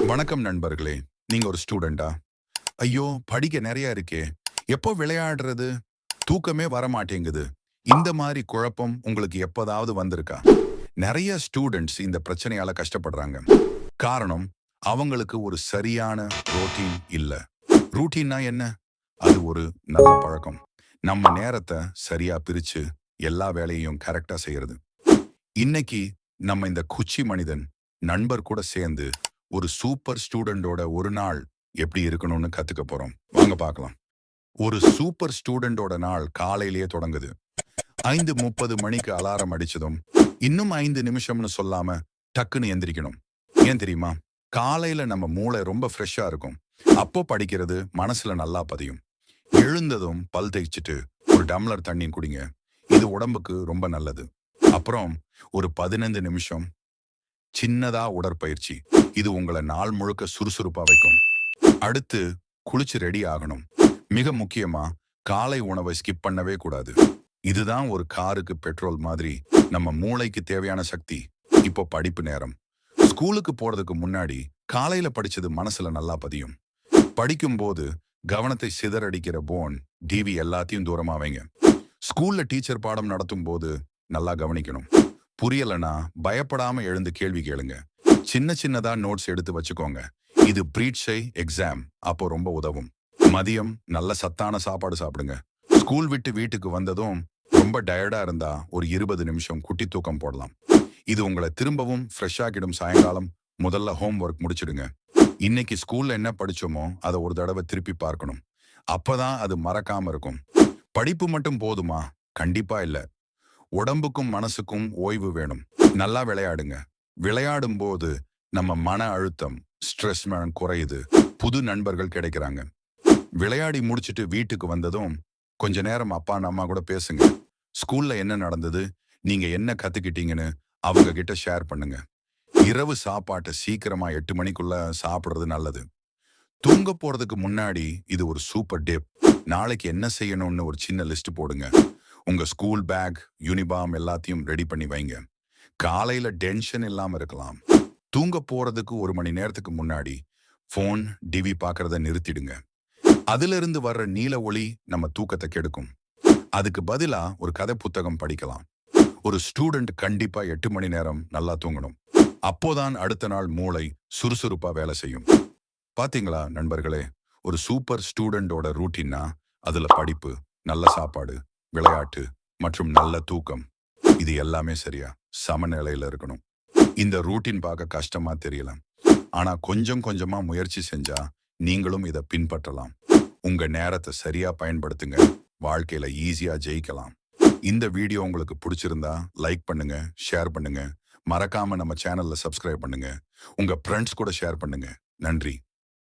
வணக்கம் நண்பர்களே. நீங்க ஒரு ஸ்டூடெண்டா? ஐயோ, படிக்க நிறைய இருக்கே. எப்போ விளையாடுறது? தூக்கமே வர மாட்டேங்குது. இந்த மாதிரி குழப்பம் உங்களுக்கு எப்போதாவது வந்திருக்கா? நிறைய ஸ்டூடெண்ட்ஸ் இந்த பிரச்சனையால கஷ்டப்படுறாங்க. காரணம், அவங்களுக்கு ஒரு சரியான ரொட்டீன் இல்ல. ரூட்டீன்னா என்ன? அது ஒரு நல்ல பழக்கம். நம்ம நேரத்தை சரியா பிரிச்சு எல்லா வேலையையும் கரெக்டா செய்யறது. இன்னைக்கு நம்ம இந்த குச்சி மனிதன் நண்பர் கூட சேர்ந்து ஒரு சூப்பர் ஸ்டூடெண்டோட ஒரு நாள் எப்படி இருக்கணும்னு கத்துக்க போறோம். வாங்க பார்க்கலாம். ஒரு சூப்பர் ஸ்டூடெண்டோட நாள் காலையிலேயே தொடங்குது. 5:30 மணிக்கு அலாரம் அடிச்சதும் இன்னும் 5 நிமிஷம்னு சொல்லாம டக்குன்னு எந்திரிக்கணும். ஏன் தெரியுமா? காலையில நம்ம மூளை ரொம்ப ஃப்ரெஷ்ஷா இருக்கும். அப்போ படிக்கிறது மனசுல நல்லா பதியும். எழுந்ததும் பல் தேய்ச்சிட்டு ஒரு டம்ளர் தண்ணி குடிங்க. இது உடம்புக்கு ரொம்ப நல்லது. அப்புறம் ஒரு 15 நிமிஷம் சின்னதா உடற்பயிற்சி. இது உங்களை நாள் முழுக்க சுறுசுறுப்பா வைக்கும். அடுத்து குளிச்சு ரெடி ஆகணும். மிக முக்கியமா காலை உணவை ஸ்கிப் பண்ணவே கூடாது. இதுதான் ஒரு காருக்கு பெட்ரோல் மாதிரி நம்ம மூளைக்கு தேவையான சக்தி. இப்போ படிப்பு நேரம். ஸ்கூலுக்கு போறதுக்கு முன்னாடி காலையில படிச்சது மனசுல நல்லா பதியும். படிக்கும்போது கவனத்தை சிதறடிக்கிற போன், டிவி எல்லாத்தையும் தூரமா வைங்க. ஸ்கூல்ல டீச்சர் பாடம் நடத்தும் போது நல்லா கவனிக்கணும். புரியலனா பயப்படாம எழுந்து கேள்வி கேளுங்க. சின்ன சின்னதா நோட்ஸ் எடுத்து வச்சுக்கோங்க. இது ப்ரீட்ஷை எக்ஸாம் அப்போ ரொம்ப உதவும். மதியம் நல்ல சத்தான சாப்பாடு சாப்பிடுங்க. ஸ்கூல் விட்டு வீட்டுக்கு வந்ததும் ரொம்ப டயர்டா இருந்தா ஒரு 20 நிமிஷம் குட்டி தூக்கம் போடலாம். இது உங்களை திரும்பவும் ஃப்ரெஷ் ஆக்கிடும். சாயங்காலம் முதல்ல ஹோம் ஒர்க் முடிச்சிடுங்க. இன்னைக்கு ஸ்கூல்ல என்ன படிச்சோமோ அதை ஒரு தடவை திருப்பி பார்க்கணும். அப்பதான் அது மறக்காம இருக்கும். படிப்பு மட்டும் போதுமா? கண்டிப்பா இல்ல. உடம்புக்கும் மனசுக்கும் ஓய்வு வேணும். நல்லா விளையாடுங்க. விளையாடும் போது நம்ம மன அழுத்தம், ஸ்ட்ரெஸ் குறையுது. புது நண்பர்கள் கிடைக்கிறாங்க. விளையாடி முடிச்சிட்டு வீட்டுக்கு வந்ததும் கொஞ்ச நேரம் அப்பா அம்மா கூட பேசுங்க. ஸ்கூல்ல என்ன நடந்தது, நீங்க என்ன கத்துக்கிட்டீங்கன்னு அவங்க கிட்ட ஷேர் பண்ணுங்க. இரவு சாப்பாட்டை சீக்கிரமா 8 மணிக்குள்ள சாப்பிடுறது நல்லது. தூங்க போறதுக்கு முன்னாடி இது ஒரு சூப்பர் டிப். நாளைக்கு என்ன செய்யணும்னு ஒரு சின்ன லிஸ்ட் போடுங்க. உங்க ஸ்கூல் பேக், யூனிபார்ம் எல்லாத்தையும் ரெடி பண்ணி வைங்க. காலையில டென்ஷன் இல்லாம இருக்கலாம். தூங்க போறதுக்கு 1 மணி நேரத்துக்கு முன்னாடி போன், டிவி பார்க்கறத நிறுத்திடுங்க. அதிலிருந்து வர்ற நீல ஒளி நம்ம தூக்கத்தை கெடுக்கும். அதுக்கு பதிலா ஒரு கதை புத்தகம் படிக்கலாம். ஒரு ஸ்டூடெண்ட் கண்டிப்பா 8 மணி நேரம் நல்லா தூங்கணும். அப்போதான் அடுத்த நாள் மூளை சுறுசுறுப்பா வேலை செய்யும். பாத்தீங்களா நண்பர்களே? ஒரு சூப்பர் ஸ்டூடெண்டோட ரூட்டீன்னா அதுல படிப்பு, நல்ல சாப்பாடு, விளையாட்டு மற்றும் நல்ல தூக்கம், இது எல்லாமே சரியா சமநிலையில இருக்கணும். இந்த ரூட்டின் பார்க்க கஷ்டமா தெரியலாம். ஆனா கொஞ்சம் கொஞ்சமா முயற்சி செஞ்சா நீங்களும் இதை பின்பற்றலாம். உங்க நேரத்தை சரியா பயன்படுத்துங்க. வாழ்க்கையில ஈஸியா ஜெயிக்கலாம். இந்த வீடியோ உங்களுக்கு பிடிச்சிருந்தா லைக் பண்ணுங்க, ஷேர் பண்ணுங்க. மறக்காம நம்ம சேனல்ல சப்ஸ்கிரைப் பண்ணுங்க. உங்க ஃப்ரெண்ட்ஸ் கூட ஷேர் பண்ணுங்க. நன்றி.